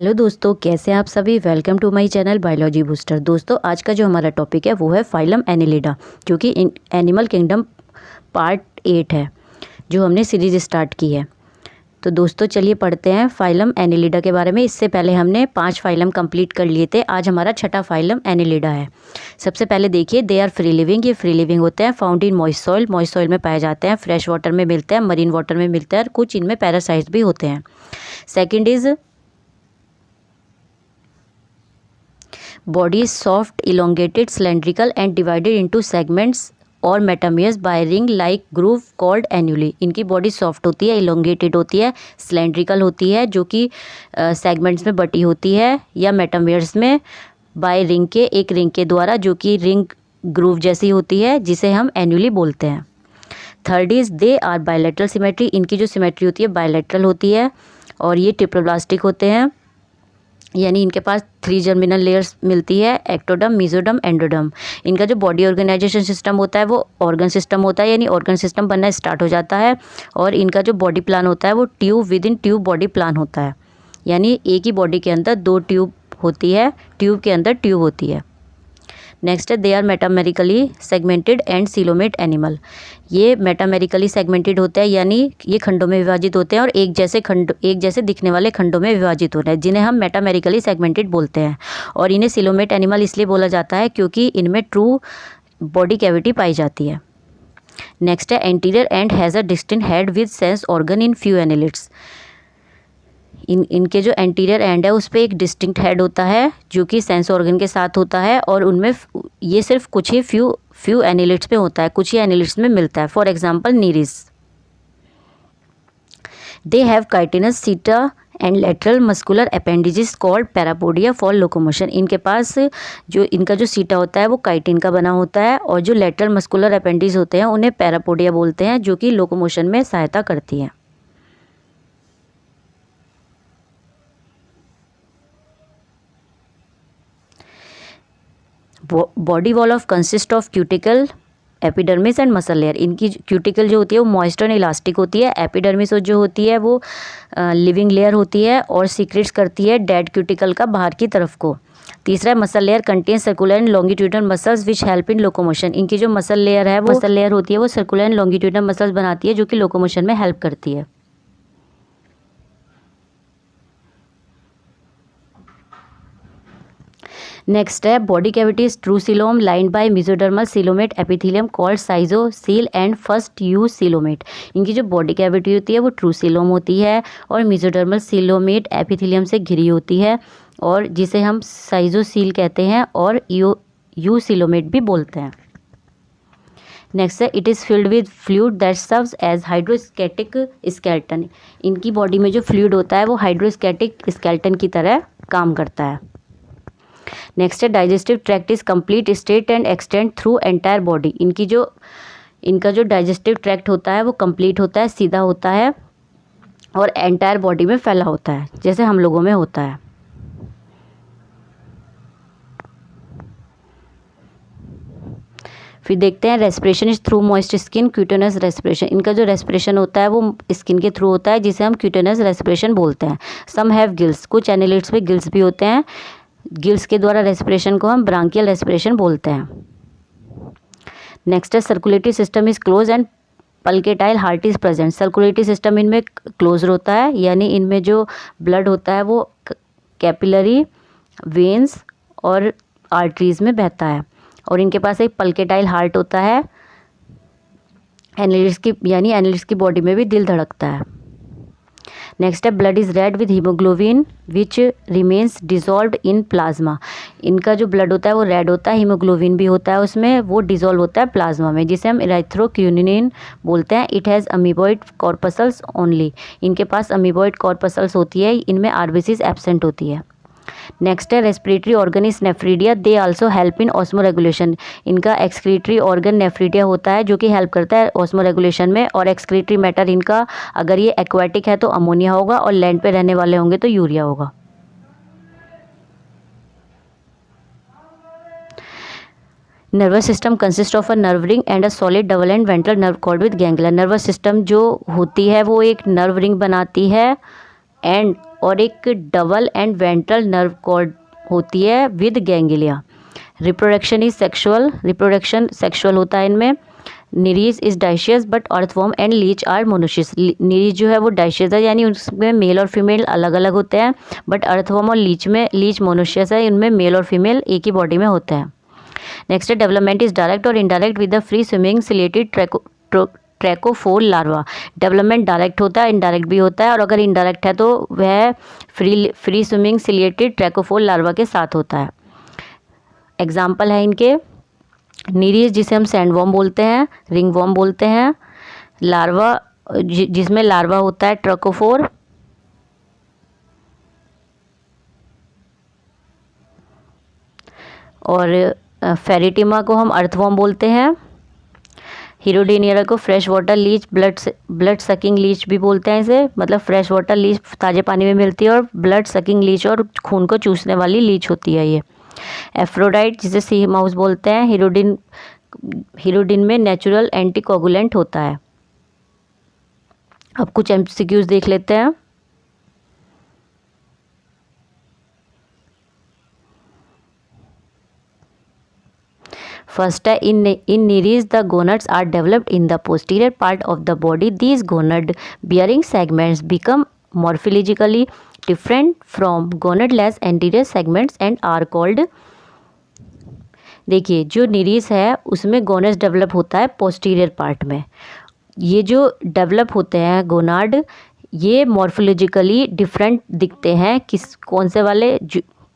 Hello दोस्तों, कैसे हैं आप सभी। Welcome to my channel biology booster. दोस्तों, आज का जो हमारा टॉपिक है वो है फाइलम एनिलिडा, जो कि एनिमल किंगडम पार्ट 8 है, जो हमने सीरीज स्टार्ट की है। तो दोस्तों चलिए पढ़ते हैं फाइलम एनिलिडा के बारे में। इससे पहले हमने 5 फाइलम कंप्लीट कर लिए थे। आज हमारा छठा फाइलम एनिलिडा है। सबसे पहले देखिए, दे आर फ्री लिविंग। ये फ्री लिविंग होते हैं, found in moist soil. Moist soil में पाए जाते हैं, फ्रेश वाटर में मिलते हैं, मरीन वाटर में मिलते हैं, और कुछ इनमें पैरासाइट्स भी होते हैं। Second is body is soft, elongated, cylindrical and divided into segments और metameres by ring like groove called annuli. इनकी बॉडी सॉफ्ट होती है, इलोंगेटेड होती है, सिलेंड्रिकल होती है, जो कि सेगमेंट्स में बटी होती है, या मेटामियर्स में बाय रिंग के एक रिंग के द्वारा, जो कि रिंग ग्रूव जैसी होती है, जिसे हम एन्यूली बोलते हैं। Third is they are bilateral symmetry. इनकी जो सिमेट्री होती है बायलैटरल होती है, और ये ट्रिप्लोब्लास्टिक होते हैं, यानी इनके पास 3 जर्मिनल लेयर्स मिलती है, एक्टोडर्म, मेसोडर्म, एंडोडर्म। इनका जो बॉडी ऑर्गेनाइजेशन सिस्टम होता है वो ऑर्गन सिस्टम होता है, यानी ऑर्गन सिस्टम बनना स्टार्ट हो जाता है। और इनका जो बॉडी प्लान होता है वो tube with in tube body plan होता है, यानी एक ही बॉडी के अंदर 2 ट्यूब होती है, ट्यूब के अंदर ट्यूब होती है। नेक्स्ट है, they are metamerically segmented and coelomate animal. ये मेटामेरिकली सेगमेंटेड होते हैं, यानी ये खंडों में विभाजित होते हैं, और एक जैसे दिखने वाले खंडों में विभाजित होते हैं, जिन्हें हम मेटामेरिकली सेगमेंटेड बोलते हैं। और इन्हें सीलोमेट एनिमल इसलिए बोला जाता है क्योंकि इनमें ट्रू बॉडी कैविटी पाई जाती है। नेक्स्ट है, anterior and has a distinct head with sense organ in few annelids. इनके जो एंटीरियर एंड है उस पर एक डिस्टिंक्ट हेड होता है, जो कि सेंस ऑर्गन के साथ होता है, और उनमें ये सिर्फ कुछ ही फ्यू एनिलिड्स पे होता है, कुछ ही एनिलिड्स में मिलता है। For example Nereis. They have chitinous setae and lateral muscular appendages called parapodia for locomotion. इनके पास जो इनका जो सीटा होता है वो काइटिन का बना होता है, और जो लेटरल मस्कुलर अपेंडिज होते हैं उन्हें पैरापोडिया बोलते हैं, जो कि लोकोमोशन में सहायता करती हैं। Body wall of consist of cuticle, epidermis and muscle layer. इनकी क्यूटिकल जो होती है वो मॉइस्ट एंड इलास्टिक होती है। एपिडर्मिस जो होती है वो लिविंग लेयर होती है और सीक्रेट्स करती है डेड क्यूटिकल का बाहर की तरफ को। तीसरा है, muscle layer contain circular and longitudinal muscles which help in locomotion. इनकी जो मसल लेयर है वो सर्कुलर एंड लॉन्गिट्यूडनल मसल्स बनाती है, जो कि लोकोमोशन में हेल्प करती है। नेक्स्ट है, body cavity is true coelom lined by mesodermal coelomate epithelium called साइजोसील एंड फर्स्ट यू सीलोमेट। इनकी जो बॉडी कैविटी होती है वो ट्रू सीलोम होती है और मेसोडर्मल सीलोमेट एपिथेलियम से घिरी होती है, और जिसे हम साइजोसील कहते हैं और यू सीलोमेट भी बोलते हैं। नेक्स्ट है, it is filled with fluid that serves as hydrostatic skeleton. इनकी बॉडी में जो फ्लूइड होता है वो हाइड्रोस्टैटिक स्केलेटन की तरह काम करता है। नेक्स्ट है, digestive tract is complete state and extend through entire body. इनका जो डाइजेस्टिव ट्रैक्ट होता है वो कंप्लीट होता है, सीधा होता है, और एंटायर बॉडी में फैला होता है, जैसे हम लोगों में होता है। फिर देखते हैं, respiration is through moist skin, क्यूटेनस respiration. इनका जो रेस्पिरेशन होता है वो स्किन के थ्रू होता है, जिसे हम क्यूटेनस रेस्पिरेशन बोलते हैं। Some have gills. कुछ एनिलिड्स में गिल्स भी होते हैं। गिल्स के द्वारा रेस्पिरेशन को हम ब्रांकियल रेस्पिरेशन बोलते हैं। नेक्स्ट है, circulatory system is close and pulsatile heart is present. Circulatory system इनमें क्लोज होता है, यानी इनमें जो ब्लड होता है वो कैपिलरी वेन्स और आर्टरीज में बहता है, और इनके पास एक पल्केटाइल हार्ट होता है। एनिलिड्स की बॉडी में भी दिल धड़कता है। नेक्स्ट है, blood is read with haemoglobin which remains dissolve in plasma. इनका जो ब्लड होता है वो रेड होता है, हीमोग्लोबिन भी होता है उसमें, वो डिजॉल्व होता है प्लाज्मा में, जिसे हम इराइथ्रोक्यूनिन बोलते हैं। It has amoeboid corpuscles only. इनके पास अमीबॉइड कॉर्पसल्स होती है, इनमें आरबीसीज एब्सेंट होती है। नेक्स्ट है, respiratory organ is nephridia, they also help in osmo regulation. इनका एक्सक्रीटरी ऑर्गन नेफ्रीडिया होता है, जो कि हेल्प करता है ऑस्मो रेगुलेशन में, और एक्सक्रीटरी मैटर इनका, अगर ये एक्वाटिक है तो अमोनिया होगा, और लैंड पे रहने वाले होंगे तो यूरिया होगा। Nervous system consist of a nerve ring and a solid double and ventral nerve cord with ganglia. Nervous system जो होती है वो एक नर्व रिंग बनाती है एंड और एक double and ventral nerve cord होती है विद गैंग्लिया। रिप्रोडक्शन सेक्सुअल होता है इनमें। Nereis is dioecious but earthworm and leech are monoecious. Nereis जो है वो डाइशियस है, यानी उसमें मेल और फीमेल अलग अलग होते हैं, बट अर्थवॉर्म और लीच मोनोशियस है, इनमें मेल और फीमेल एक ही बॉडी में होते हैं। नेक्स्ट है डेवलपमेंट इज डायरेक्ट और indirect with the free swimming ciliated trochophore larva. Development direct होता है, इनडायरेक्ट भी होता है, और अगर इनडायरेक्ट है तो वह free swimming ciliated trochophore larva के साथ होता है। एग्जाम्पल है इनके निरीज जिसे हम सैंडवॉर्म बोलते हैं, रिंगवॉर्म बोलते हैं, लार्वा जिसमें लार्वा होता है ट्रकोफोर, और फेरिटिमा को हम अर्थवॉर्म बोलते हैं। हीरोडिनियरा को fresh water leech blood sucking leech भी बोलते हैं इसे, मतलब फ्रेश वाटर लीच ताज़े पानी में मिलती है, और ब्लड सकिंग लीच और खून को चूसने वाली लीच होती है ये। एफ्रोडाइट जिसे सी माउस बोलते हैं, हीरोडिन में नेचुरल एंटीकोगुलेंट होता है। अब कुछ एमसीक्यूज देख लेते हैं। फर्स्ट है in Nereis the gonads are developed in the posterior part of the body. These gonad bearing segments become morphologically different from gonadless anterior segments and are called. देखिए जो निरीज है उसमें गोनड्स डेवलप होता है पोस्टीरियर पार्ट में। ये जो डेवलप होते हैं गोनाड, ये मॉर्फोलॉजिकली डिफरेंट दिखते हैं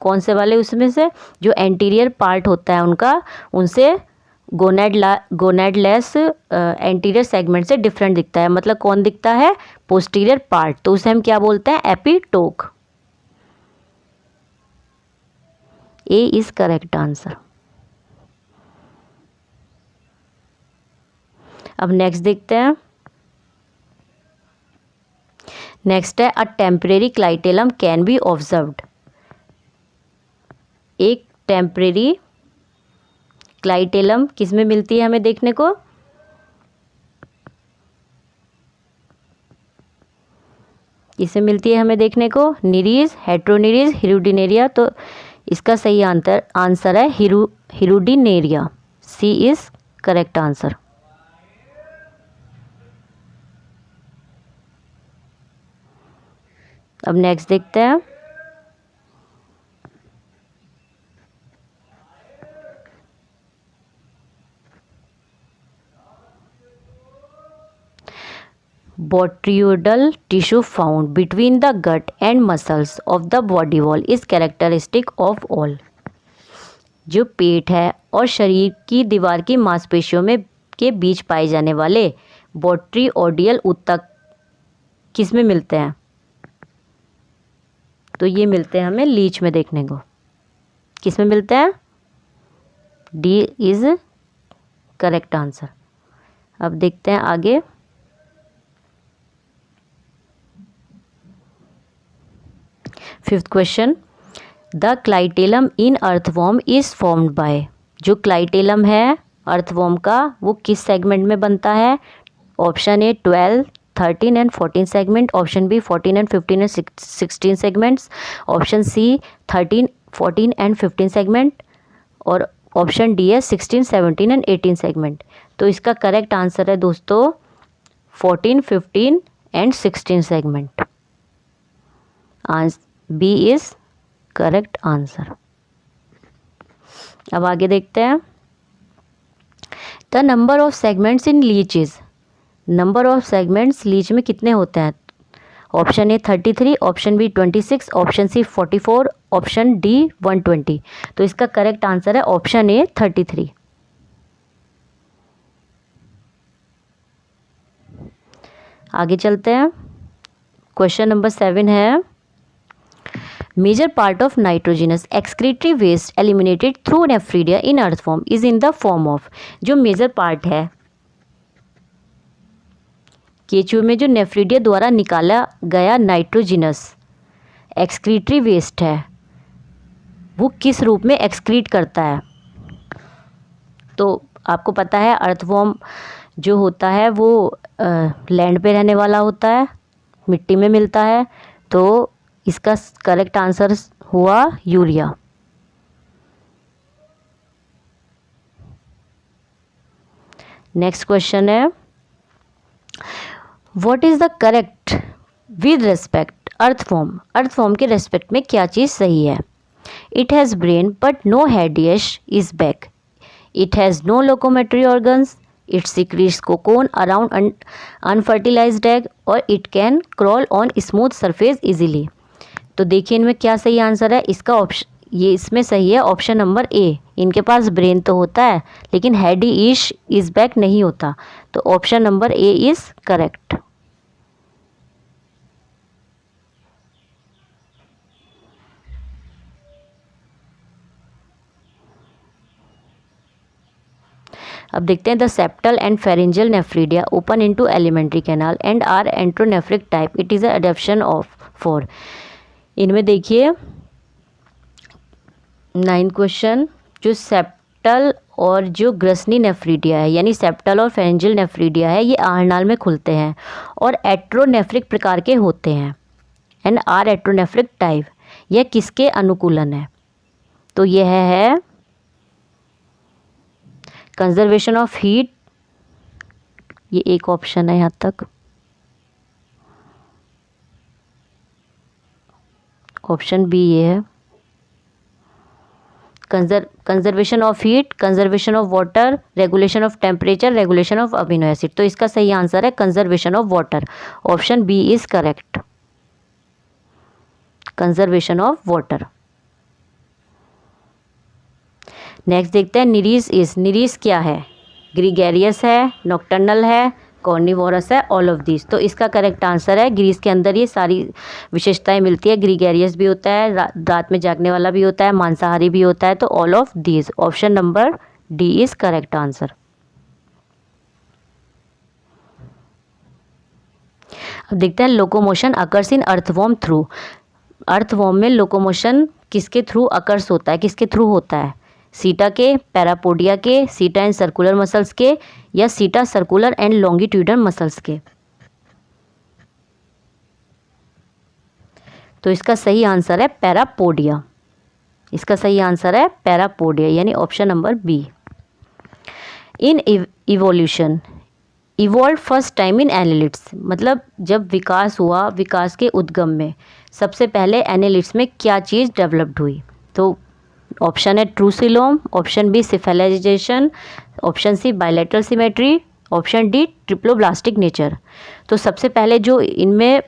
कौन से वाले उसमें से जो एंटीरियर पार्ट होता है उनका, उनसे गोनेडलेस एंटीरियर सेगमेंट से डिफरेंट दिखता है। मतलब कौन दिखता है? पोस्टीरियर पार्ट, तो उसे हम क्या बोलते हैं? एपिटोक। ए इज करेक्ट आंसर। अब नेक्स्ट देखते हैं। नेक्स्ट है a temporary clitellum can be observed. एक टेम्परेरी क्लाइटेलम किस में मिलती है हमें देखने को? किससे मिलती है हमें देखने को? Nereis, Heteronereis, Hirudinaria. तो इसका सही आंसर है Hirudinaria. C is correct answer. अब नेक्स्ट देखते हैं। Botryoidal tissue found between the gut and muscles of the body wall is characteristic of all। जो पेट है और शरीर की दीवार की मांसपेशियों में के बीच पाए जाने वाले बोट्रियोडियल ऊतक किस में मिलते हैं? तो ये मिलते हैं हमें लीच में देखने को। किस में मिलते हैं? D is correct answer. अब देखते हैं आगे। Fifth question, the clitellum in earthworm is formed by. जो क्लाइटेलम है अर्थवॉर्म का वो किस सेगमेंट में बनता है? Option A 12, 13 and 14 segment, option B 14 and 15 and 16 segments, option C 13, 14 and 15 segment, और ऑप्शन डी है 16, 17 एंड 18 सेगमेंट। तो इसका करेक्ट आंसर है दोस्तों 14, 15 and 16 segment. B is correct answer. अब आगे देखते हैं। The number of segments in leech is. Number of segments leech में कितने होते हैं? Option A 33, option B 26, option C 44, option D 120। तो इसका करेक्ट आंसर है ऑप्शन ए 33। आगे चलते हैं। क्वेश्चन नंबर 7 है, major part of nitrogenous excretory waste eliminated through nephridia in earthworm is in the form of. जो मेजर पार्ट है केचुए में जो नेफ्रीडिया द्वारा निकाला गया नाइट्रोजिनस एक्सक्रीटरी वेस्ट है वो किस रूप में एक्सक्रीट करता है? तो आपको पता है अर्थवॉर्म जो होता है वो लैंड पे रहने वाला होता है, मिट्टी में मिलता है। तो इसका करेक्ट आंसर हुआ यूरिया। नेक्स्ट क्वेश्चन है, what is the correct with respect earthworm. Earthworm के रेस्पेक्ट में क्या चीज़ सही है? It has brain but no head यश is back, it has no locomotory organs, it secretes cocoon around unfertilised egg, और it can crawl on smooth surface easily. तो देखिए इनमें क्या सही आंसर है। इसका ऑप्शन, ये इसमें सही है ऑप्शन नंबर ए। इनके पास ब्रेन तो होता है लेकिन हेड इज बैक नहीं होता, तो option number A is correct. अब देखते हैं, the septal and pharyngeal nephridia open into alimentary canal and are enteronephric type, it is a adaptation of for. इनमें देखिए 9 क्वेश्चन, जो सेप्टल और जो ग्रसनी नेफ्रीडिया है यानी सेप्टल और फेरेंजियल नेफ्रीडिया है, ये आहरनाल में खुलते हैं और एट्रोनेफ्रिक प्रकार के होते हैं एंड आर एट्रोनेफ्रिक टाइप। यह किसके अनुकूलन है? तो यह है कंजर्वेशन ऑफ हीट, ये एक ऑप्शन है यहाँ तक। ऑप्शन बी ये है conservation of heat, conservation of water, regulation of temperature, regulation of amino acid. तो इसका सही आंसर है conservation of water, option B is correct, conservation of water. Next देखते हैं, निरीस क्या है? ग्रीगेरियस है, नॉक्टर्नल है, कॉर्निवोरस है, ऑल ऑफ दीज। तो इसका करेक्ट आंसर है, ग्रीस के अंदर ये सारी विशेषताएं मिलती है। ग्रीगेरियस भी होता है, रात में जागने वाला भी होता है, मांसाहारी भी होता है, तो all of these, option number D is correct answer. अब देखते हैं, locomotion occurs in earthworm through. Earthworm में लोकोमोशन किसके थ्रू अकर्स होता है, किसके थ्रू होता है? सीटा के, पैरापोडिया के, सीटा एंड सर्कुलर मसल्स के, या सीटा सर्कुलर एंड लॉन्गिट्यूडनल मसल्स के? तो इसका सही आंसर है पैरापोडिया, इसका सही आंसर है पैरापोडिया यानी option number B. In evolution evolve first time in annelids, मतलब जब विकास हुआ, विकास के उद्गम में सबसे पहले एनालिट्स में क्या चीज़ डेवलप्ड हुई? तो ऑप्शन है true coelom, option B cephalization, option C bilateral symmetry, option D triploblastic nature. तो सबसे पहले जो इनमें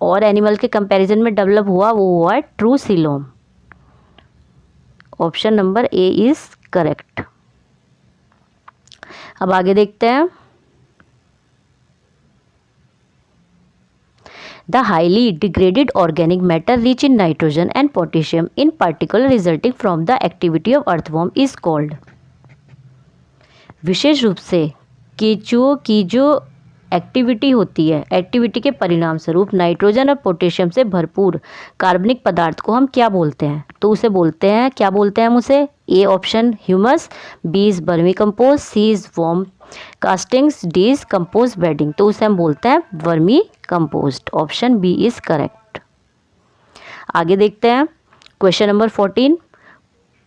और एनिमल के कंपैरिजन में डेवलप हुआ वो हुआ है true coelom, option number A is correct. अब आगे देखते हैं, The highly degraded organic matter rich in nitrogen and potassium in particular resulting from the activity of earthworm is called। विशेष रूप से केंचुओं की जो एक्टिविटी होती है, एक्टिविटी के परिणाम स्वरूप नाइट्रोजन और पोटेशियम से भरपूर कार्बनिक पदार्थ को हम क्या बोलते हैं? तो उसे बोलते हैं, क्या बोलते हैं हम उसे? A option humus, B is vermi compose, C is worm castings, D is compose bedding. तो उसे हम बोलते हैं vermicompost, option B is correct. आगे देखते हैं, question number 14,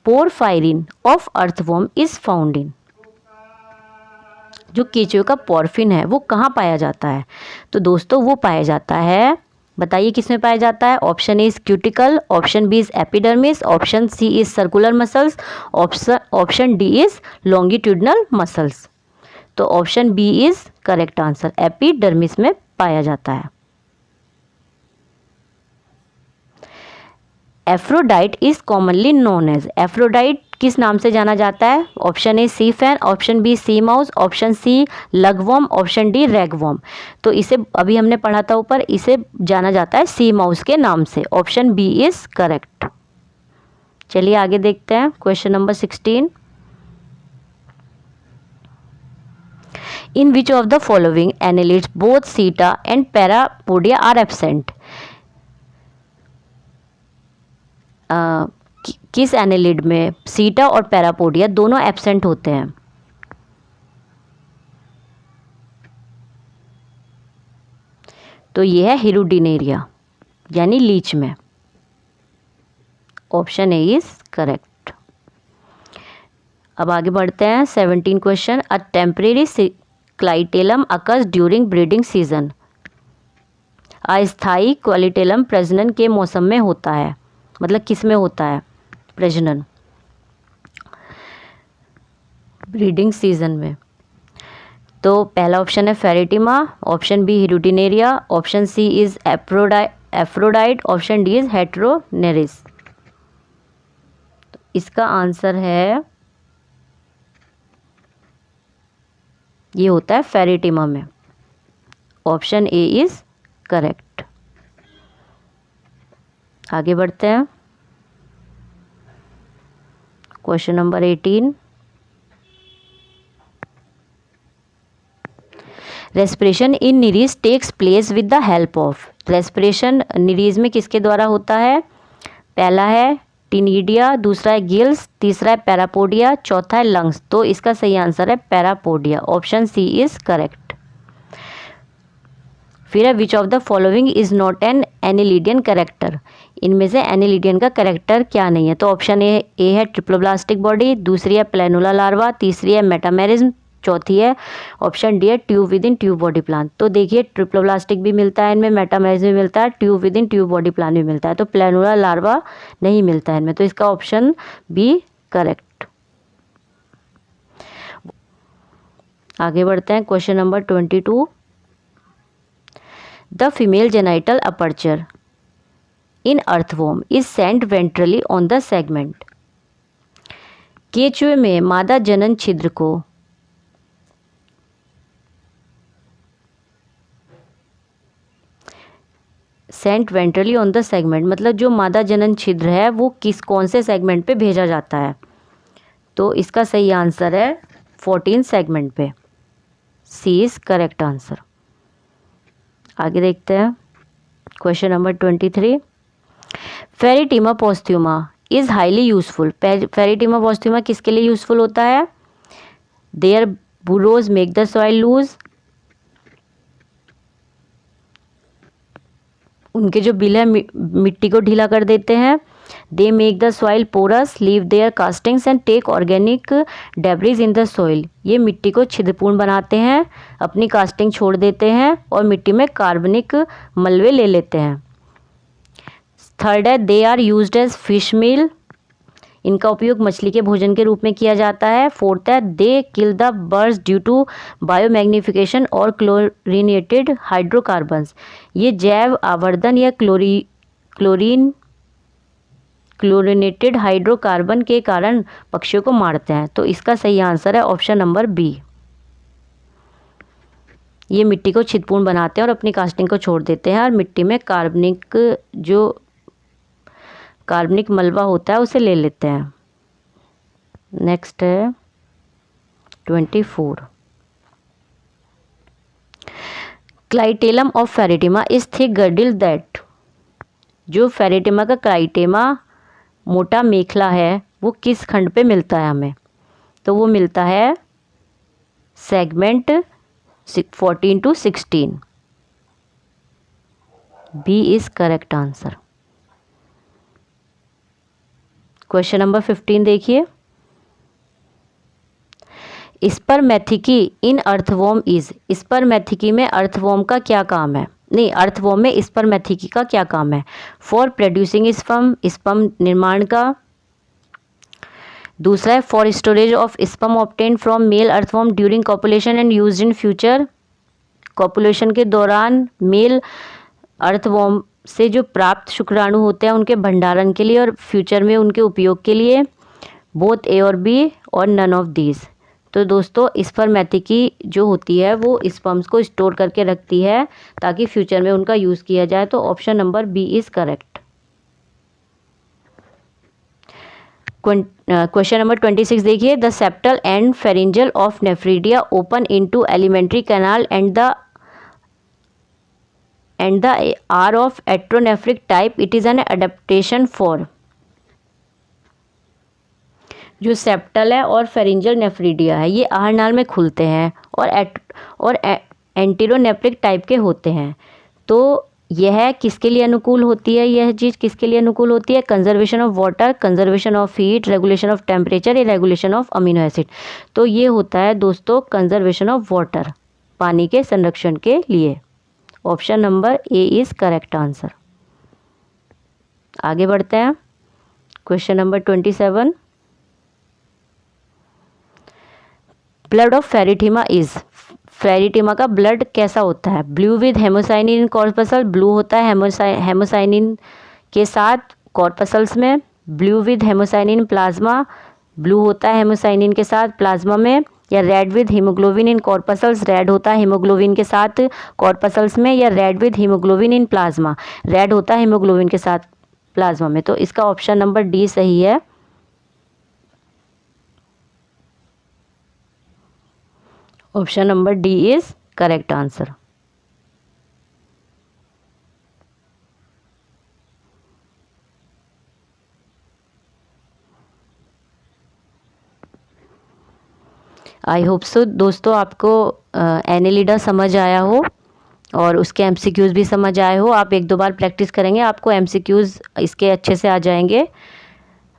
porphyrin of earthworm is found in. जो केंचुए का पोरफिन है वो कहाँ पाया जाता है? तो दोस्तों वो पाया जाता है, बताइए किस में पाया जाता है? Option A is cuticle, option B is epidermis, option C is circular muscles, option D is longitudinal muscles. तो option B is correct answer, epidermis में पाया जाता है। Aphrodite is commonly known as, Aphrodite किस नाम से जाना जाता है? Option A sea fan, option B sea mouse, option C lugworm, option D ragworm. तो इसे अभी हमने पढ़ा था ऊपर, इसे जाना जाता है सी माउस के नाम से, ऑप्शन बी इज करेक्ट। चलिए आगे देखते हैं, question number 16, in which of the following annelids both सीटा एंड पैरापोडिया आर एब्सेंट। किस एनालिड में सीटा और पैरापोडिया दोनों एब्सेंट होते हैं? तो ये है हिरुडिनेरिया यानी लीच में, ऑप्शन ए इज करेक्ट। अब आगे बढ़ते हैं 17 question. A temporary clitellum occurs during breeding season. अस्थायी क्लाइटेलम प्रजनन के मौसम में होता है, मतलब किस में होता है प्रजनन? ब्रीडिंग सीजन में। तो पहला ऑप्शन है Pheretima, option B Hirudinaria, option C is Aphrodite, option D is Heteronereis. इसका आंसर है, ये होता है फेरेटिमा में। Option A is correct. आगे बढ़ते हैं question number 18। Respiration in Nereis takes place with the help of. Respiration Nereis में किसके द्वारा होता है? पहला है टिनिडिया, दूसरा है गिल्स, तीसरा है पैरापोडिया, चौथा है लंग्स। तो इसका सही आंसर है parapodia. Option C is correct. फिर है which of the following is not an annelidian character. इनमें से एनिलिडियन का कैरेक्टर क्या नहीं है? तो ऑप्शन ए है ट्रिप्लोब्लास्टिक बॉडी, दूसरी है प्लेनुला लार्वा, तीसरी है मेटामेरिज्म, चौथी है ऑप्शन डी है tube with in tube body plan. तो देखिए ट्रिप्लोब्लास्टिक भी मिलता है इनमें, मेटामेरिज्म भी मिलता है, tube with in tube body plan भी मिलता है, तो प्लेनुला लार्वा नहीं मिलता है इनमें। तो इसका ऑप्शन बी करेक्ट। आगे बढ़ते हैं question number 22। The female genital aperture in earthworm is sent ventrally on the segment. केचुए में मादा जनन छिद्र को sent ventrally on the segment, मतलब जो मादा जनन छिद्र है वो कौन से सेगमेंट पे भेजा जाता है? तो इसका सही आंसर है 14 सेगमेंट पे। C is correct answer. आगे देखते हैं question number 23। Pheretima posthuma is highly useful. Pheretima posthuma किसके लिए यूजफुल होता है? Their burrows make the soil loose. उनके जो बिल है मिट्टी को ढीला कर देते हैं। They make the soil porous, leave their castings and take organic debris in the soil. ये मिट्टी को छिद्रपूर्ण बनाते हैं, अपनी कास्टिंग छोड़ देते हैं और मिट्टी में कार्बनिक मलबे ले लेते हैं। थर्ड है they are used as fish meal. इनका उपयोग मछली के भोजन के रूप में किया जाता है। फोर्थ है they kill the birds due to biomagnification और क्लोरिनेटेड हाइड्रोकार्बन्स। ये जैव आवर्धन या क्लोरिनेटेड हाइड्रोकार्बन के कारण पक्षियों को मारते हैं। तो इसका सही आंसर है ऑप्शन नंबर बी। ये मिट्टी को छिद्रपूर्ण बनाते हैं और अपनी कास्टिंग को छोड़ देते हैं और मिट्टी में कार्बनिक मलबा होता है उसे ले लेते हैं। नेक्स्ट है 24। Clitellum of Pheretima is thick girdle that. जो फेरेटिमा का क्लाइटेमा मोटा मेखला है वो किस खंड पे मिलता है हमें? तो वो मिलता है segment 14 to 16। B is correct answer. Question number 15 देखिए। स्पर्मेथिकी इन अर्थवॉर्म इज। स्पर्मेथिकी में अर्थवॉर्म का क्या काम है? नहीं, अर्थवॉर्म में स्पर्मेथिकी का क्या काम है? फॉर प्रोड्यूसिंग स्पर्म, स्पर्म निर्माण का। दूसरा है for storage of sperm obtained from male earthworm during copulation and used in future. Copulation के दौरान मेल अर्थवॉर्म से जो प्राप्त शुक्राणु होते हैं उनके भंडारण के लिए और फ्यूचर में उनके उपयोग के लिए। बोथ ए और बी और नन ऑफ दीज। तो दोस्तों स्पर्मेथिकी जो होती है वो स्पर्म्स को स्टोर करके रखती है ताकि फ्यूचर में उनका यूज़ किया जाए। तो option number B is correct. Question number 26 देखिए। The septal and pharyngeal of nephridia open into alimentary canal and the are of heteronephric type. It is an adaptation for। जो सेप्टल है और pharyngeal nephridia है ये आहारनाल में खुलते हैं और एंटीरोनेफ्रिक टाइप के होते हैं। तो यह किसके लिए अनुकूल होती है, यह चीज़ किसके लिए अनुकूल होती है, conservation of water, conservation of heat, regulation of temperature या रेगुलेशन ऑफ अमीनो एसिड। तो ये होता है दोस्तों कंजर्वेशन ऑफ वाटर, पानी के संरक्षण के लिए। Option number A is correct answer. आगे बढ़ते हैं, question number 27। Blood of Pheretima is, Pheretima का ब्लड कैसा होता है, blue with haemocyanin in corpuscle, blue होता है हेमोसाइनिन के साथ कॉर्पसल्स में, blue with haemocyanin plasma, blue होता है हेमोसाइनिन के साथ प्लाज्मा में, या read with haemoglobin in corpuscles, red होता है हीमोग्लोबिन के साथ कॉर्पसल्स में, या read with haemoglobin in plasma, red होता है हीमोग्लोबिन के साथ प्लाज्मा में। तो इसका ऑप्शन नंबर डी सही है। Option number D is correct answer. I hope so दोस्तों आपको एनेलिडा समझ आया हो और उसके एमसीक्यूज़ भी समझ आए हो। आप एक दो बार प्रैक्टिस करेंगे आपको एमसीक्यूज़ इसके अच्छे से आ जाएंगे।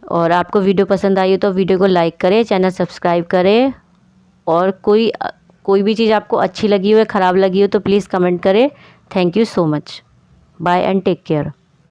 और आपको वीडियो पसंद आई हो तो वीडियो को लाइक करें, चैनल सब्सक्राइब करें, और कोई भी चीज़ आपको अच्छी लगी हो या ख़राब लगी हो तो प्लीज़ कमेंट करें। Thank you so much, bye and take care.